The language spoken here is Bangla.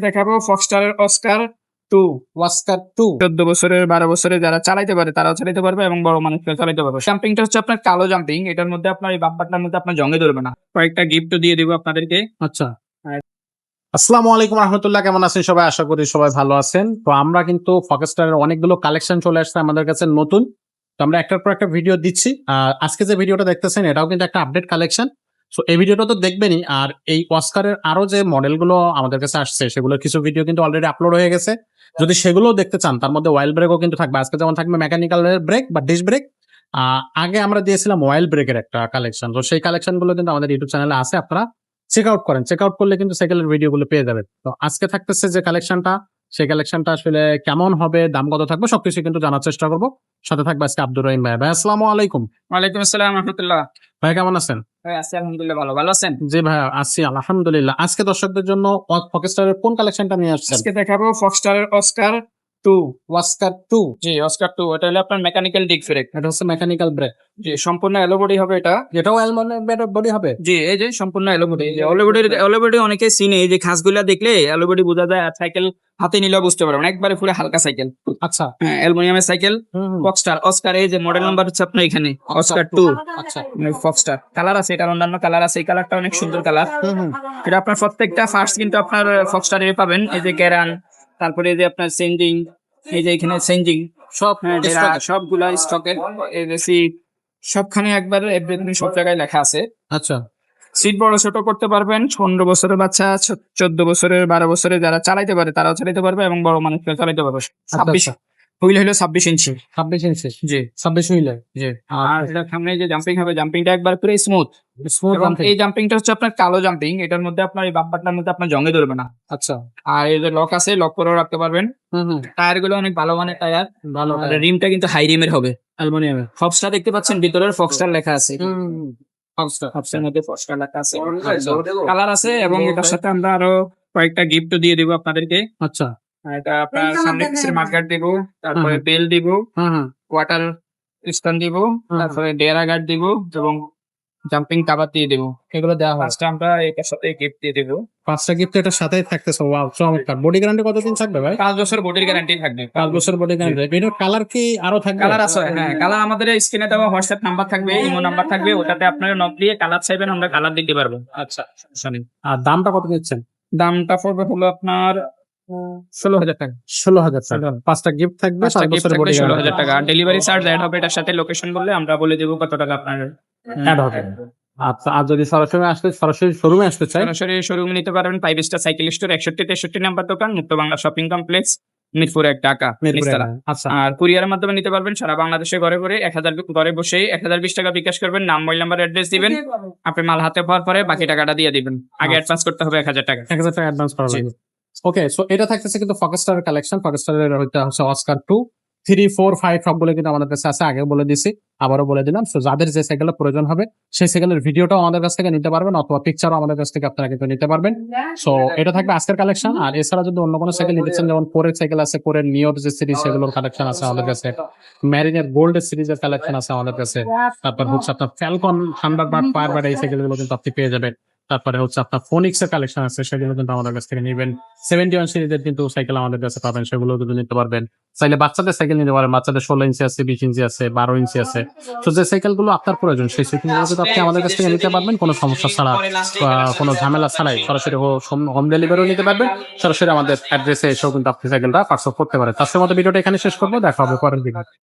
দেখাবো ফক্সস্টারের অস্কার 2 ওয়াস্কার 2 14 বছরের 12 বছরের যারা চালাইতে পারে তারাও চালাতে পারবে এবং বড় মানুষরা চালাতে পারবে। জাম্পিংটা হচ্ছে আপনার কালো জাম্পিং, এটার মধ্যে আপনার এই বাম্পারটার মধ্যে আপনার জঙ্গে ধরবে না। কয়েকটা গিফটও দিয়ে দিব আপনাদেরকে। আচ্ছা, আসসালামু আলাইকুম রাহমাতুল্লাহ, কেমন আছেন সবাই? আশা করি সবাই ভালো আছেন। তো আমরা কিন্তু ফক্সস্টারের অনেকগুলো কালেকশন চলে আসছে আমাদের কাছে নতুন, তো আমরা একটার পর একটা ভিডিও দিচ্ছি। আর আজকে যে ভিডিওটা দেখতেছেন এটাও কিন্তু একটা আপডেট কালেকশন। সো এই ভিডিওটা তো দেখবেনই, আর এই অস্কারের আরো যে মডেলগুলো আমাদের কাছে আসছে সেগুলোর কিছু ভিডিও কিন্তু অলরেডি আপলোড হয়ে গেছে। যদি সেগুলোও দেখতে চান তার মধ্যে ওয়াইল ব্রেকও কিন্তু থাকবে। আজকে যেমন থাকবে মেকানিক্যাল ব্রেক বা ডিস্ক ব্রেক, আগে আমরা দিয়েছিলাম ওয়াইল ব্রেকের একটা কালেকশন। তো সেই কালেকশন গুলো কিন্তু আমাদের ইউটিউব চ্যানেলে আছে, আপনারা চেক আউট করেন। চেক আউট করলে কিন্তু সাইকেলের ভিডিও গুলো পেয়ে যাবেন। তো আজকে থাকতেছে যে কালেকশনটা, সেই কালেকশনটা আসলে কেমন হবে, দাম কত থাকবে, সবকিছু কিন্তু জানার চেষ্টা করবো। সাথে থাকবে আজকে আব্দুর রহিম ভাই। ভাই আসসালামু আলাইকুম। ওয়ালাইকুম আসসালাম রাহমাতুল্লাহ। ভাই কেমন আছেন? ভাই আছি আলহামদুলিল্লাহ, ভালো আছেন? জি ভাই আছি আলহামদুলিল্লাহ। আজকে দর্শকদের জন্য ফক্সস্টারের কোন কালেকশনটা নিয়ে আসছেন? আজকে দেখাবো ফক্সস্টারের অস্কার 2 ওয়াস্কার 2। জি অস্কার 2, এটা হলো আপনার মেকানিক্যাল ডিস্ক ব্রেক। এটা হচ্ছে মেকানিক্যাল ব্রেক, জি সম্পূর্ণ এলো বডি হবে এটা। এটাও অ্যালুমিনিয়াম বডি হবে। জি এই যে সম্পূর্ণ এলো বডি। এলো বডি অনেকে চিনে, এই যে খাসগুলা দেখলে এলো বডি বোঝা যায়। আর সাইকেল হাতে নিলেও বুঝতে পারবেন, একবারে পুরো হালকা সাইকেল। আচ্ছা, হ্যাঁ অ্যালুমিনিয়ামের সাইকেল। ফক্সস্টার অস্কার, এই যে মডেল নাম্বার হচ্ছে আপনার এখানে অস্কার 2। আচ্ছা, ফক্সস্টার কালার আছে, এটার অন্যান্য কালার আছে, এই কালারটা অনেক সুন্দর কালার। এটা আপনার প্রত্যেকটা ফার্স্ট কিন্তু আপনার ফক্সস্টারে পাবেন। এই যে গ্যারান, তারপরে এই যে আপনার চেঞ্জিং, এই যে এখানে চেঞ্জিং সব, সবগুলা স্টকের। এই যে সিট সবখানে একবার এভরিথিং সব জায়গায় লেখা আছে। আচ্ছা, সিট বড় ছোট করতে পারবেন। 15 বছরের বাচ্চা, 14 বছরের, 12 বছরের যারা চালাইতে পারে তারাও চালাতে পারবে এবং বড় মানুষরা চালাতে পারবে। 26 হুইল হলো 26 ইঞ্চি। 26 ইঞ্চি, জি 26 হুইলে। জি। আর এটার সামনে যে জাম্পিং হবে, জাম্পিংটা একবার পুরো স্মুথ। এবং জাম্পিং। এই জাম্পিংটা হচ্ছে আপনার কালো জাম্পিং, এটার মধ্যে আপনার এই বাম্পারটার মধ্যে আপনার জঙ্গে ধরবে না। আচ্ছা, আর এই যে লক আছে, লক করেও রাখতে পারবেন। টায়ার গুলো অনেক ভালো মানের টায়ার। ভালো। আর রিমটা কিন্তু হাই রিমের হবে, অ্যালুমিনিয়ামের। ফক্সস্টার দেখতে পাচ্ছেন ভিতরের ফক্সস্টার লেখা আছে। ফক্সস্টার। ফক্সের মধ্যে ফক্সস্টার লেখা আছে, কালার আছে। এবং এটার সাথে আমরা আরো কয়েকটা গিফটও দিয়ে দিব আপনাদেরকে। আচ্ছা, এটা আপনার সামনে পিছের মার্কার দিব, তারপরে বেল দিব, ওয়াটার স্ট্যান্ড দিব, তারপরে ডেরা গার্ড দিব এবং জাম্পিং কভার দিয়ে দিব। এগুলো দেওয়া হয়। ফার্স্টে আমরা এটার সাথে গিফট দিয়ে দিব। 5টা গিফট এটার সাথেই থাকতেছে। ওয়াও, চমৎকার। বডি গ্যারান্টি কতদিন থাকবে ভাই? 5 বছর বডির গ্যারান্টি থাকবে। 5 বছর বডি গ্যারান্টি। এটার কালার কি আরো থাকবে? কালার আছে, হ্যাঁ কালার আমাদের স্ক্রিনে দেওয়া হোয়াটসঅ্যাপ নাম্বার থাকবে, ইমো নাম্বার থাকবে, ওটাতে আপনারা নক দিয়ে কালার চাইবেন, আমরা কালার দিতে পারবো। আচ্ছা, শুনি। আর দামটা কত নিচ্ছেন? দামটা পড়বে হলো আপনার 16,000 টাকা। 16,000 টাকা। 5টা গিফট থাকবে, 5 বছরের বডি গ্যারান্টি। 16,000 টাকা। ডেলিভারি চার্জ অ্যাড হবে এটার সাথে। লোকেশন বললে আমরা বলে দেবো কত টাকা আপনার অ্যাড হবে। আচ্ছা, আর যদি সরাসরি শোরুমে আসতে চাই? সরাসরি শোরুমে নিতে পারবেন। 5 স্টার সাইকেল স্টোর, 61-63 নাম্বার দোকান, মুক্ত বাংলা শপিং কমপ্লেক্স, মিরপুর 1 ঢাকা। আচ্ছা, আর কুরিয়ারের মাধ্যমে নিতে পারবেন সারা বাংলাদেশে। ঘরে ঘরে 1000 ঘরে বসেই 1020 টাকা বিকাশ করবেন, নাম, মোবাইল নাম্বার, অ্যাড্রেস দিবেন। আপনি মাল হাতে পাওয়ার পরে বাকি টাকাটা দিয়ে দিবেন। আগে অ্যাডভান্স করতে হবে 1000 টাকা। 1000 টাকা অ্যাডভান্স করা লাগবে। ওকে, সো এটা থাকতেছে কিন্তু ফক্সস্টারের কালেকশন। ফক্সস্টারের হচ্ছে অস্কার 2, 3, 4, 5 সবগুলো কিন্তু আমাদের কাছে আছে। আগে বলে দিছি, আবারও বলে দিলাম। সো যাদের যে সাইকেলের প্রয়োজন হবে সেই সাইকেলের ভিডিওটাও আমাদের কাছ থেকে নিতে পারবেন, অথবা পিকচারও আমাদের কাছ থেকে আপনারা কিন্তু নিতে পারবেন। সো এটা থাকবে আজকের কালেকশন। আর এছাড়া যদি অন্য কোনো সাইকেল নিতে চান, যেমন কোরের সাইকেল আছে, কোরের নিওর যে সিরিজ, সেগুলোর কালেকশন আছে আমাদের কাছে। ম্যারিনের গোল্ড সিরিজের কালেকশন আছে আমাদের কাছে। তারপর হচ্ছে আপনার ফ্যালকন, থান্ডারবার্ড, ফায়ারবার্ড এই সাইকেলগুলো কিন্তু আপনি পেয়ে যাবেন। তারপরে হচ্ছে আপনার ফোনিক্স এর কালেকশন আছে, সেগুলো কিন্তু আমাদের কাছ থেকে নেবেন। 71 সিরিজের কিন্তু সাইকেল আমাদের কাছে পাবেন, সেগুলো কিন্তু নিতে পারবেন। চাইলে বাচ্চাদের সাইকেল নিতে পারেন, বাচ্চাদের 16 ইঞ্চি আছে, 20 ইঞ্চি আছে, 12 ইঞ্চি আছে। তো যে সাইকেলগুলো আপনার প্রয়োজন সেই সাইকেলগুলো কিন্তু আপনি আমাদের কাছ থেকে নিতে পারবেন কোনো সমস্যা ছাড়া, কোনো ঝামেলা ছাড়াই। সরাসরি হোম ডেলিভারিও নিতে পারবেন, সরাসরি আমাদের অ্যাড্রেসে এসেও কিন্তু আপনি সাইকেলটা পার্সেল করতে পারেন। আজকের মতো ভিডিওটা এখানে শেষ করবো, দেখা হবে পরের ভিডিও।